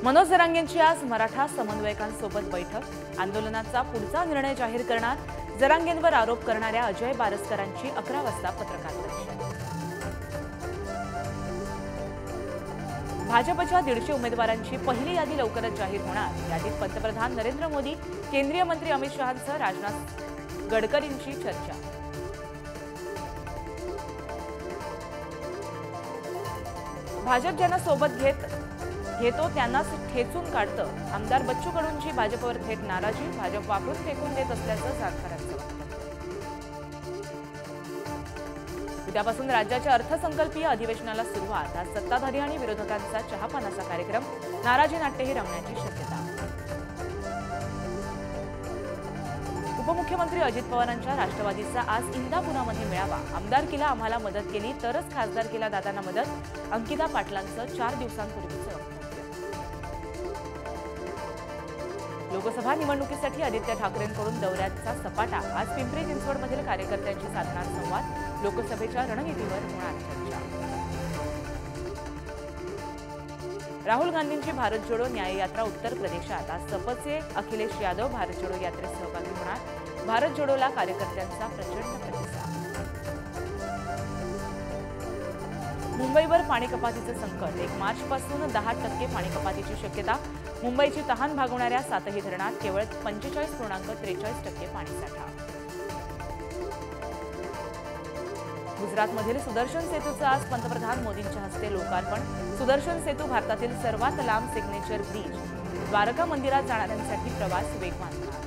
मनोज जरांगेंची आज मराठा समन्वयकांसोबत बैठक। आंदोलनाचा पुढचा निर्णय जाहीर करणार। जरांगेंवर आरोप करणाऱ्या अजय बारसकरांची 11 वाजता पत्रकार परिषद। भाजपच्या 150 उमेदवारांची पहिली यादी लवकरच जाहीर होणार। यादीत पंतप्रधान नरेंद्र मोदी, केंद्रीय मंत्री अमित शहांसह राजनाथ गडकरींची चर्चा। भाजप ज्यांना सोबत घेतो त्यांनाच ठेचून काढतं। आमदार बच्चू कडूंची भाजपवर थेट नाराजी। भाजप वापरून फेकून देत असल्याचं जाणकारांचं वक्तव्य। उद्यापासून राज्याच्या अर्थसंकल्पीय अधिवेशनाला सुरुवात। आज सत्ताधारी आणि विरोधकांचा चहापानाचा कार्यक्रम। नाराजी नाट्यही रंगण्याची शक्यता। उपमुख्यमंत्री अजित पवारांच्या राष्ट्रवादीचा आज इंदापुरामध्ये मेळावा। आमदारकीला आम्हाला मदत केली तरच खासदारकीला दादांना मदत। अंकिता पाटलांचं 4 दिवसांपूर्वीचं वक्तव्य। लोकसभा निवडणुकीसाठी आदित्य ठाकरेंकडून दौऱ्याचा सपाटा। आज पिंपरी चिंचवडमधील कार्यकर्त्यांशी साधणार संवाद। लोकसभेच्या रणनीतीवर होणार चर्चा। राहुल गांधींची भारत जोडो न्याय यात्रा उत्तर प्रदेशात। आज सपचे अखिलेश यादव भारत जोडो यात्रेत सहभागी होणार। भारत जोडोला कार्यकर्त्यांचा प्रचंड प्रतिसाद। मुंबईवर पाणी कपातीचं संकट। 1 मार्चपासून 10% पाणी कपातीची शक्यता। मुंबईची तहान भागवणाऱ्या 7ही धरणात केवळ 45.43% पाणीसाठा। गुजरातमधील सुदर्शन सेतूचं आज पंतप्रधान मोदींच्या हस्ते लोकार्पण। सुदर्शन सेतू भारतातील सर्वात लांब सिग्नेचर ब्रिज। द्वारका मंदिरात जाणाऱ्यांसाठी प्रवास वेगवान होणार।